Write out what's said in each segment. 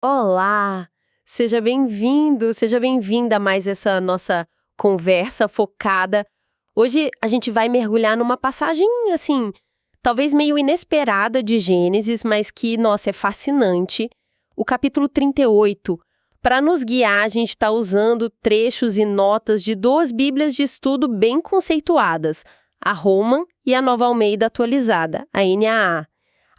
Olá! Seja bem-vindo, seja bem-vinda a mais essa nossa conversa focada. Hoje a gente vai mergulhar numa passagem, assim, talvez meio inesperada de Gênesis, mas que, nossa, é fascinante. O capítulo 38. Para nos guiar, a gente está usando trechos e notas de duas bíblias de estudo bem conceituadas, a Holman e a Nova Almeida Atualizada, a NAA.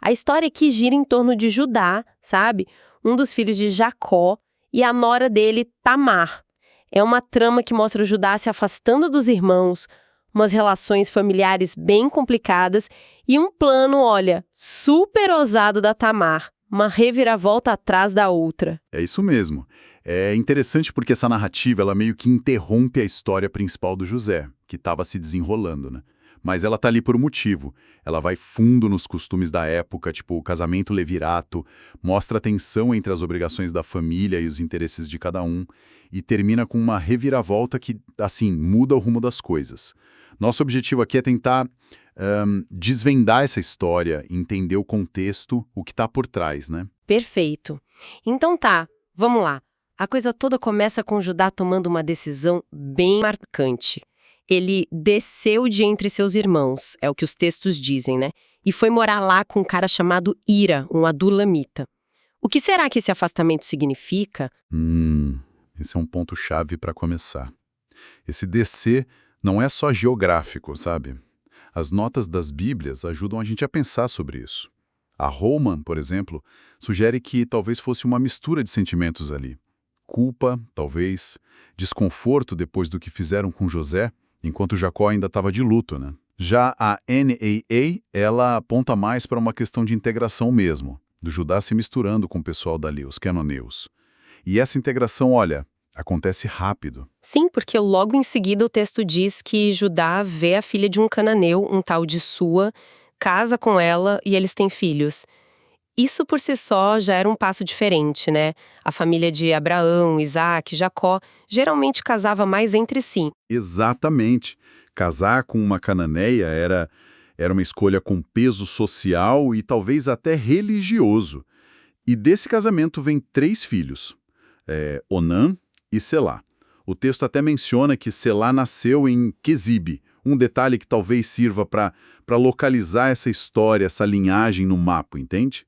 A história aqui gira em torno de Judá, sabe? Um dos filhos de Jacó, e a nora dele, Tamar. É uma trama que mostra o Judá se afastando dos irmãos, umas relações familiares bem complicadas e um plano, olha, super ousado da Tamar, uma reviravolta atrás da outra. É isso mesmo. É interessante porque essa narrativa ela meio que interrompe a história principal do José, que estava se desenrolando, né? Mas ela tá ali por um motivo. Ela vai fundo nos costumes da época, tipo o casamento levirato, mostra a tensão entre as obrigações da família e os interesses de cada um, e termina com uma reviravolta que, assim, muda o rumo das coisas. Nosso objetivo aqui é tentar desvendar essa história, entender o contexto, o que tá por trás, né? Perfeito. Então tá, vamos lá. A coisa toda começa com Judá tomando uma decisão bem marcante. Ele desceu de entre seus irmãos, é o que os textos dizem, né? E foi morar lá com um cara chamado Ira, um adulamita. O que será que esse afastamento significa? Esse é um ponto-chave para começar. Esse descer não é só geográfico, sabe? As notas das Bíblias ajudam a gente a pensar sobre isso. A Holman, por exemplo, sugere que talvez fosse uma mistura de sentimentos ali. Culpa, talvez, desconforto depois do que fizeram com José, enquanto Jacó ainda estava de luto, né? Já a NAA, ela aponta mais para uma questão de integração mesmo, do Judá se misturando com o pessoal dali, os cananeus. E essa integração, olha, acontece rápido. Sim, porque logo em seguida o texto diz que Judá vê a filha de um cananeu, um tal de Sua, casa com ela e eles têm filhos. Isso por si só já era um passo diferente, né? A família de Abraão, Isaac, Jacó geralmente casava mais entre si. Exatamente. Casar com uma cananeia era uma escolha com peso social e talvez até religioso. E desse casamento vem 3 filhos, Onã e Selá. O texto até menciona que Selá nasceu em Quezibe, um detalhe que talvez sirva para localizar essa história, essa linhagem no mapa, entende?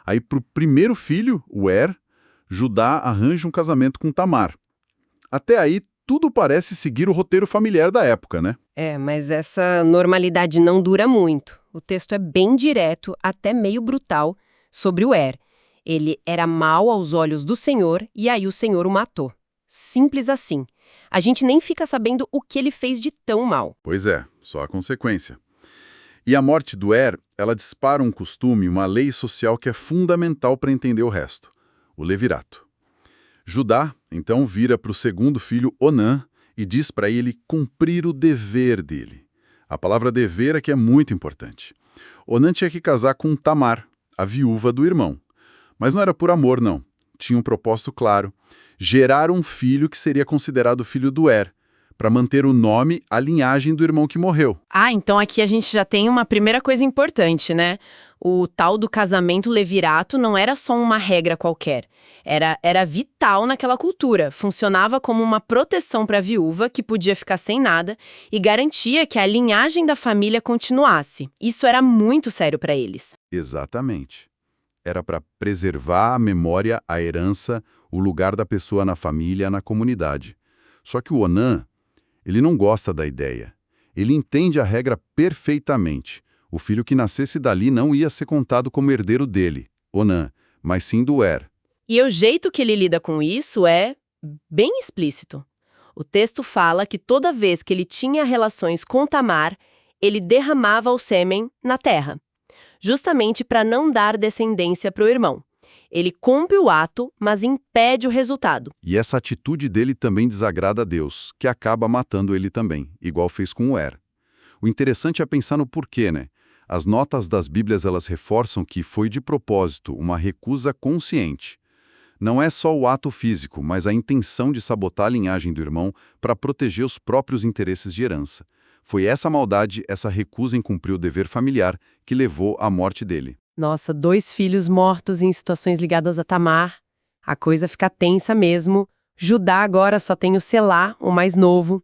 Aí, para o primeiro filho, o Judá arranja um casamento com Tamar. Até aí, tudo parece seguir o roteiro familiar da época, né? Mas essa normalidade não dura muito. O texto é bem direto, até meio brutal, sobre o Ele era mau aos olhos do Senhor e aí o Senhor o matou. Simples assim. A gente nem fica sabendo o que ele fez de tão mal. Pois é, só a consequência. E a morte do ela dispara um costume, uma lei social que é fundamental para entender o resto, o levirato. Judá, então, vira para o segundo filho, Onã, e diz para ele cumprir o dever dele. A palavra dever aqui é muito importante. Onã tinha que casar com Tamar, a viúva do irmão. Mas não era por amor, não. Tinha um propósito claro, gerar um filho que seria considerado filho do para manter o nome, a linhagem do irmão que morreu. Então aqui a gente já tem uma primeira coisa importante, né? O tal do casamento levirato não era só uma regra qualquer. Era vital naquela cultura. Funcionava como uma proteção para a viúva, que podia ficar sem nada, e garantia que a linhagem da família continuasse. Isso era muito sério para eles. Exatamente. Era para preservar a memória, a herança, o lugar da pessoa na família, na comunidade. Só que o Onã, ele não gosta da ideia. Ele entende a regra perfeitamente. O filho que nascesse dali não ia ser contado como herdeiro dele, Onã, mas sim do E o jeito que ele lida com isso é bem explícito. O texto fala que toda vez que ele tinha relações com Tamar, ele derramava o sêmen na terra, justamente para não dar descendência para o irmão. Ele cumpre o ato, mas impede o resultado. E essa atitude dele também desagrada a Deus, que acaba matando ele também, igual fez com o O interessante é pensar no porquê, né? As notas das Bíblias elas reforçam que foi de propósito, uma recusa consciente. Não é só o ato físico, mas a intenção de sabotar a linhagem do irmão para proteger os próprios interesses de herança. Foi essa maldade, essa recusa em cumprir o dever familiar, que levou à morte dele. Nossa, 2 filhos mortos em situações ligadas a Tamar. A coisa fica tensa mesmo. Judá agora só tem o Selá, o mais novo,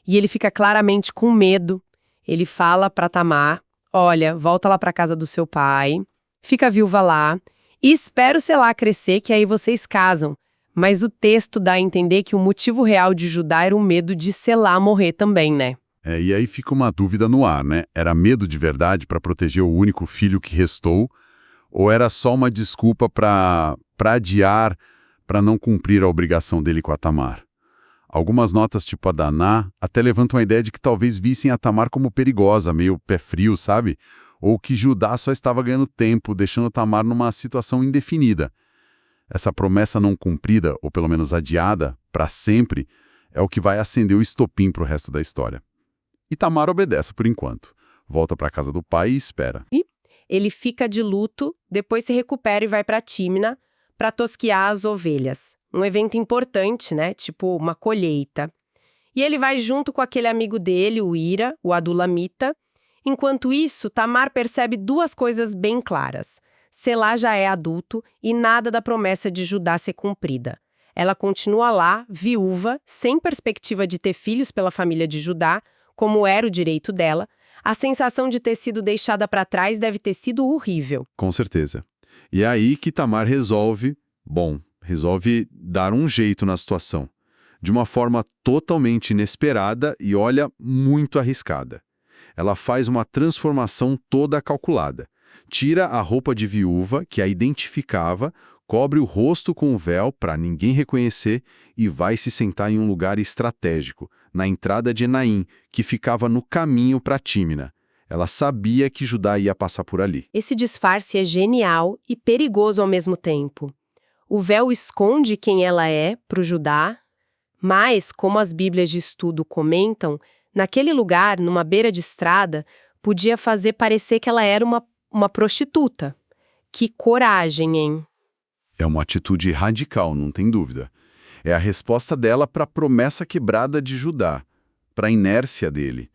e ele fica claramente com medo. Ele fala para Tamar: olha, volta lá para casa do seu pai, fica viúva lá, e espera o Selá crescer, que aí vocês casam. Mas o texto dá a entender que o motivo real de Judá era o medo de Selá morrer também, né? E aí fica uma dúvida no ar, né? Era medo de verdade para proteger o único filho que restou? Ou era só uma desculpa para adiar, para não cumprir a obrigação dele com a Tamar? Algumas notas, tipo a da Ná, até levantam a ideia de que talvez vissem a Tamar como perigosa, meio pé frio, sabe? Ou que Judá só estava ganhando tempo, deixando Tamar numa situação indefinida. Essa promessa não cumprida, ou pelo menos adiada, para sempre, é o que vai acender o estopim para o resto da história. E Tamar obedece por enquanto. Volta para a casa do pai e espera. Ele fica de luto, depois se recupera e vai para Tímina para tosquiar as ovelhas. Um evento importante, né? Tipo uma colheita. E ele vai junto com aquele amigo dele, o Ira, o Adulamita. Enquanto isso, Tamar percebe duas coisas bem claras. Selá já é adulto e nada da promessa de Judá ser cumprida. Ela continua lá, viúva, sem perspectiva de ter filhos pela família de Judá, como era o direito dela. A sensação de ter sido deixada para trás deve ter sido horrível. Com certeza. E é aí que Tamar resolve dar um jeito na situação. De uma forma totalmente inesperada e, olha, muito arriscada. Ela faz uma transformação toda calculada. Tira a roupa de viúva, que a identificava, cobre o rosto com o véu para ninguém reconhecer e vai se sentar em um lugar estratégico, na entrada de Enaim, que ficava no caminho para Tímina. Ela sabia que Judá ia passar por ali. Esse disfarce é genial e perigoso ao mesmo tempo. O véu esconde quem ela é para o Judá, mas, como as bíblias de estudo comentam, naquele lugar, numa beira de estrada, podia fazer parecer que ela era uma prostituta. Que coragem, hein? É uma atitude radical, não tem dúvida. É a resposta dela para a promessa quebrada de Judá, para a inércia dele.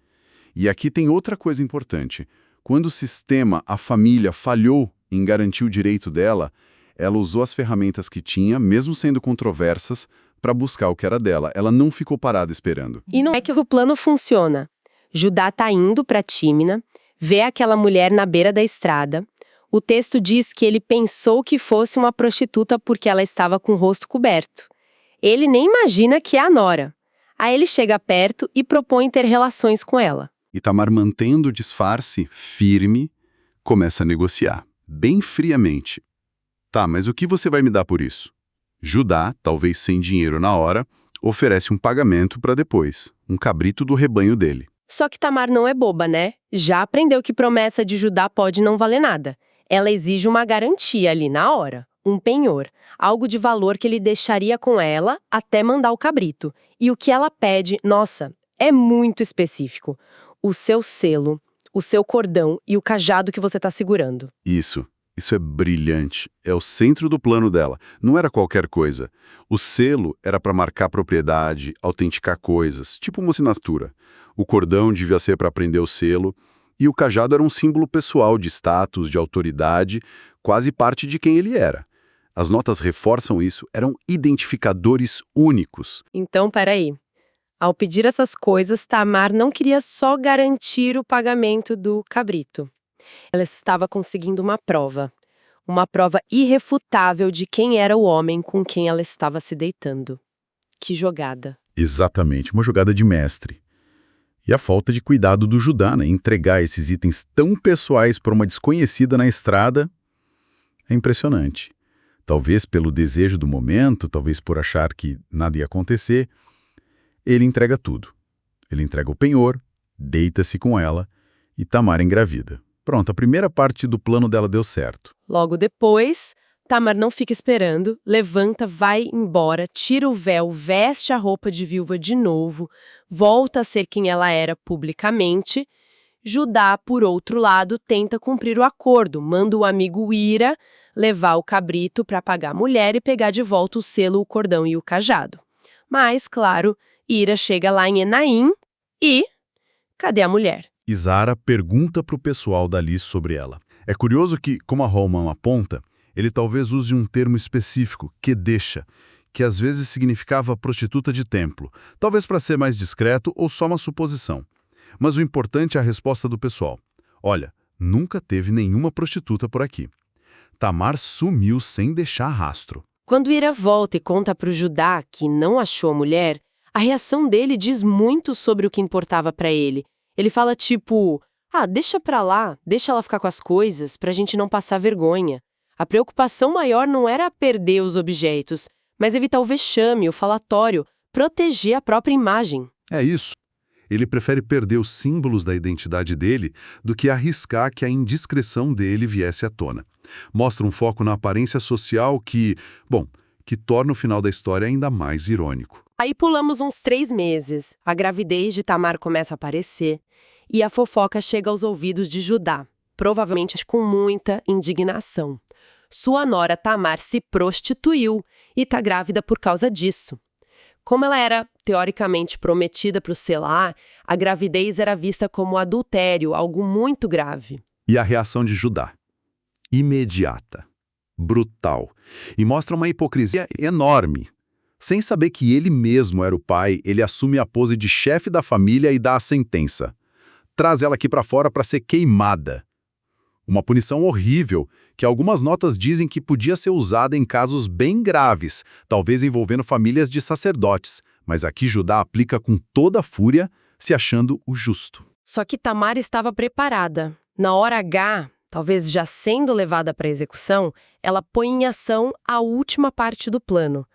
E aqui tem outra coisa importante. Quando o sistema, a família, falhou em garantir o direito dela, ela usou as ferramentas que tinha, mesmo sendo controversas, para buscar o que era dela. Ela não ficou parada esperando. E não é que o plano funciona. Judá tá indo para Tímina, vê aquela mulher na beira da estrada. O texto diz que ele pensou que fosse uma prostituta porque ela estava com o rosto coberto. Ele nem imagina que é a nora. Aí ele chega perto e propõe ter relações com ela. E Tamar, mantendo o disfarce firme, começa a negociar, bem friamente. Tá, mas o que você vai me dar por isso? Judá, talvez sem dinheiro na hora, oferece um pagamento para depois, um cabrito do rebanho dele. Só que Tamar não é boba, né? Já aprendeu que promessa de Judá pode não valer nada. Ela exige uma garantia ali na hora, um penhor, algo de valor que ele deixaria com ela até mandar o cabrito. E o que ela pede, nossa, é muito específico. O seu selo, o seu cordão e o cajado que você está segurando. Isso é brilhante. É o centro do plano dela. Não era qualquer coisa. O selo era para marcar propriedade, autenticar coisas, tipo uma assinatura. O cordão devia ser para prender o selo. E o cajado era um símbolo pessoal de status, de autoridade, quase parte de quem ele era. As notas reforçam isso, eram identificadores únicos. Então, peraí. Ao pedir essas coisas, Tamar não queria só garantir o pagamento do cabrito. Ela estava conseguindo uma prova irrefutável de quem era o homem com quem ela estava se deitando. Que jogada. Exatamente, uma jogada de mestre. E a falta de cuidado do Judá, né? Entregar esses itens tão pessoais para uma desconhecida na estrada é impressionante. Talvez pelo desejo do momento, talvez por achar que nada ia acontecer, ele entrega tudo. Ele entrega o penhor, deita-se com ela e Tamar engravida. Pronto, a primeira parte do plano dela deu certo. Logo depois, Tamar não fica esperando, levanta, vai embora, tira o véu, veste a roupa de viúva de novo, volta a ser quem ela era publicamente. Judá, por outro lado, tenta cumprir o acordo, manda o amigo Ira levar o cabrito para pagar a mulher e pegar de volta o selo, o cordão e o cajado. Mas, claro, Ira chega lá em Enaim e... cadê a mulher? E Zara pergunta para o pessoal dali sobre ela. É curioso que, como a Holman aponta, Ele talvez use um termo específico, quedecha, que às vezes significava prostituta de templo, talvez para ser mais discreto ou só uma suposição. Mas o importante é a resposta do pessoal. Olha, nunca teve nenhuma prostituta por aqui. Tamar sumiu sem deixar rastro. Quando Ira volta e conta para o Judá que não achou a mulher, a reação dele diz muito sobre o que importava para ele. Ele fala tipo, deixa pra lá, deixa ela ficar com as coisas, pra gente não passar vergonha. A preocupação maior não era perder os objetos, mas evitar o vexame, o falatório, proteger a própria imagem. É isso. Ele prefere perder os símbolos da identidade dele do que arriscar que a indiscrição dele viesse à tona. Mostra um foco na aparência social que torna o final da história ainda mais irônico. Aí pulamos uns 3 meses, a gravidez de Tamar começa a aparecer e a fofoca chega aos ouvidos de Judá, provavelmente com muita indignação. Sua nora Tamar se prostituiu e está grávida por causa disso. Como ela era, teoricamente, prometida para o Selá, a gravidez era vista como adultério, algo muito grave. E a reação de Judá? Imediata, brutal, e mostra uma hipocrisia enorme. Sem saber que ele mesmo era o pai, ele assume a pose de chefe da família e dá a sentença. Traz ela aqui para fora para ser queimada. Uma punição horrível, que algumas notas dizem que podia ser usada em casos bem graves, talvez envolvendo famílias de sacerdotes, mas aqui Judá aplica com toda a fúria, se achando o justo. Só que Tamar estava preparada. Na hora H, talvez já sendo levada para execução, ela põe em ação a última parte do plano.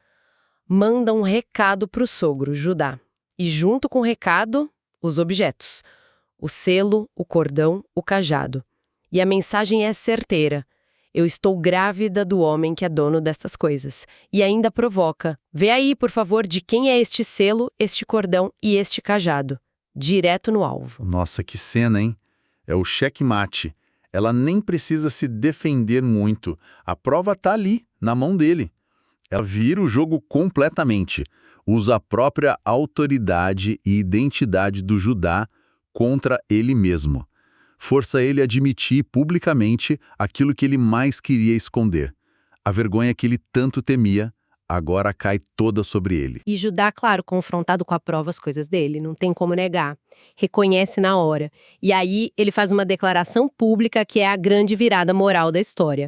Manda um recado para o sogro, Judá. E junto com o recado, os objetos. O selo, o cordão, o cajado. E a mensagem é certeira. Eu estou grávida do homem que é dono destas coisas. E ainda provoca. Vê aí, por favor, de quem é este selo, este cordão e este cajado. Direto no alvo. Nossa, que cena, hein? É o checkmate. Ela nem precisa se defender muito. A prova tá ali, na mão dele. Ela vira o jogo completamente. Usa a própria autoridade e identidade do Judá contra ele mesmo. Força ele a admitir publicamente aquilo que ele mais queria esconder. A vergonha que ele tanto temia, agora cai toda sobre ele. E Judá, claro, confrontado com a prova, as coisas dele, não tem como negar. Reconhece na hora. E aí ele faz uma declaração pública que é a grande virada moral da história.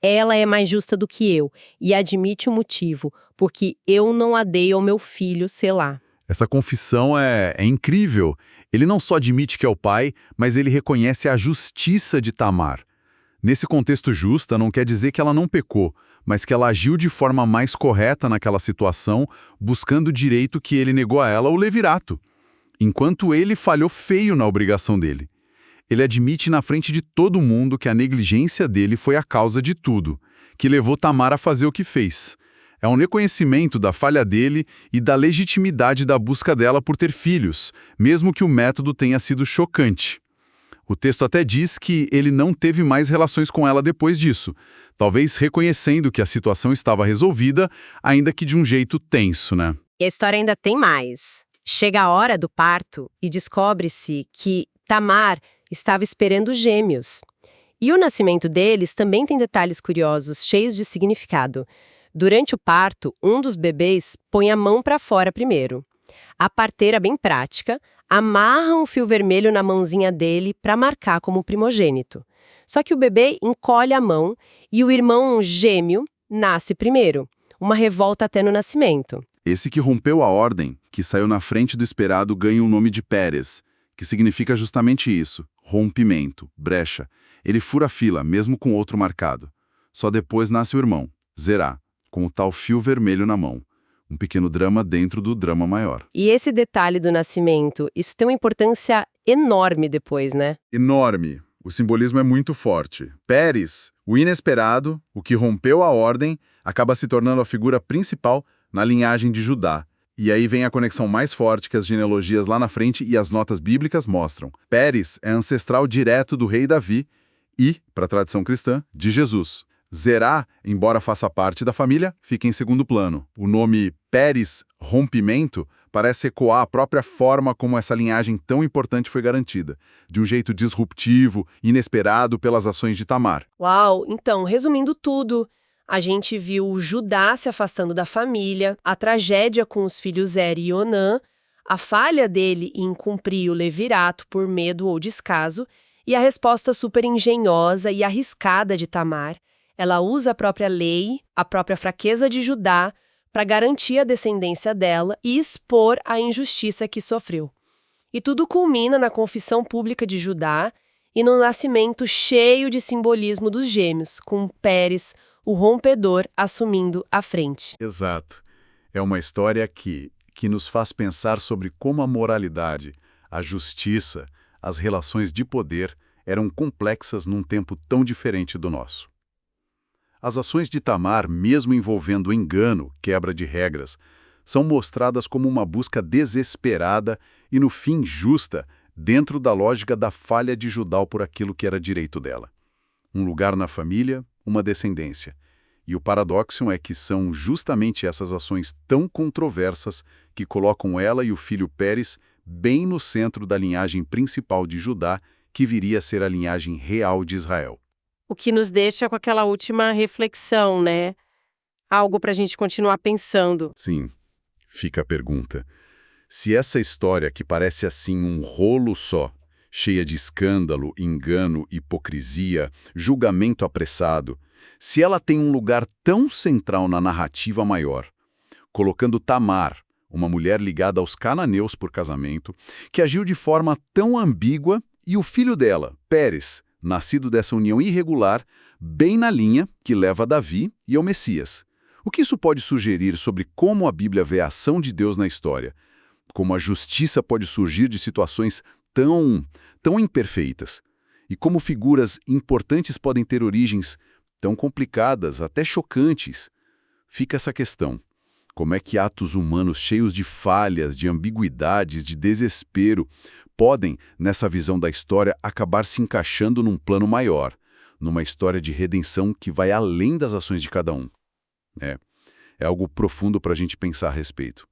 Ela é mais justa do que eu, e admite o motivo, porque eu não a dei ao meu filho Selá. Essa confissão é incrível. Ele não só admite que é o pai, mas ele reconhece a justiça de Tamar. Nesse contexto justa, não quer dizer que ela não pecou, mas que ela agiu de forma mais correta naquela situação, buscando o direito que ele negou a ela, o levirato, enquanto ele falhou feio na obrigação dele. Ele admite na frente de todo mundo que a negligência dele foi a causa de tudo, que levou Tamar a fazer o que fez. É um reconhecimento da falha dele e da legitimidade da busca dela por ter filhos, mesmo que o método tenha sido chocante. O texto até diz que ele não teve mais relações com ela depois disso, talvez reconhecendo que a situação estava resolvida, ainda que de um jeito tenso, né? E a história ainda tem mais. Chega a hora do parto e descobre-se que Tamar estava esperando gêmeos. E o nascimento deles também tem detalhes curiosos, cheios de significado. Durante o parto, um dos bebês põe a mão para fora primeiro. A parteira, bem prática, amarra um fio vermelho na mãozinha dele para marcar como primogênito. Só que o bebê encolhe a mão e o irmão gêmeo nasce primeiro. Uma revolta até no nascimento. Esse que rompeu a ordem, que saiu na frente do esperado, ganha o nome de Pérez, que significa justamente isso, rompimento, brecha. Ele fura a fila, mesmo com outro marcado. Só depois nasce o irmão, Zerá, com o tal fio vermelho na mão. Um pequeno drama dentro do drama maior. E esse detalhe do nascimento, isso tem uma importância enorme depois, né? Enorme. O simbolismo é muito forte. Pérez, o inesperado, o que rompeu a ordem, acaba se tornando a figura principal na linhagem de Judá. E aí vem a conexão mais forte que as genealogias lá na frente e as notas bíblicas mostram. Pérez é ancestral direto do rei Davi e, para a tradição cristã, de Jesus. Zerá, embora faça parte da família, fica em segundo plano. O nome Pérez, rompimento, parece ecoar a própria forma como essa linhagem tão importante foi garantida, de um jeito disruptivo, inesperado pelas ações de Tamar. Uau! Então, resumindo tudo, a gente viu Judá se afastando da família, a tragédia com os filhos Er e Onã, a falha dele em cumprir o levirato por medo ou descaso, e a resposta super engenhosa e arriscada de Tamar. Ela usa a própria lei, a própria fraqueza de Judá, para garantir a descendência dela e expor a injustiça que sofreu. E tudo culmina na confissão pública de Judá e no nascimento cheio de simbolismo dos gêmeos, com Pérez, o rompedor, assumindo a frente. Exato. É uma história que nos faz pensar sobre como a moralidade, a justiça, as relações de poder eram complexas num tempo tão diferente do nosso. As ações de Tamar, mesmo envolvendo engano, quebra de regras, são mostradas como uma busca desesperada e, no fim, justa, dentro da lógica da falha de Judá por aquilo que era direito dela. Um lugar na família, uma descendência. E o paradoxo é que são justamente essas ações tão controversas que colocam ela e o filho Pérez bem no centro da linhagem principal de Judá, que viria a ser a linhagem real de Israel. O que nos deixa com aquela última reflexão, né? Algo para a gente continuar pensando. Sim, fica a pergunta. Se essa história, que parece assim um rolo só, cheia de escândalo, engano, hipocrisia, julgamento apressado, se ela tem um lugar tão central na narrativa maior, colocando Tamar, uma mulher ligada aos cananeus por casamento, que agiu de forma tão ambígua, e o filho dela, Pérez, nascido dessa união irregular, bem na linha que leva a Davi e ao Messias. O que isso pode sugerir sobre como a Bíblia vê a ação de Deus na história? Como a justiça pode surgir de situações tão imperfeitas? E como figuras importantes podem ter origens tão complicadas, até chocantes? Fica essa questão. Como é que atos humanos cheios de falhas, de ambiguidades, de desespero, podem, nessa visão da história, acabar se encaixando num plano maior, numa história de redenção que vai além das ações de cada um? É algo profundo para a gente pensar a respeito.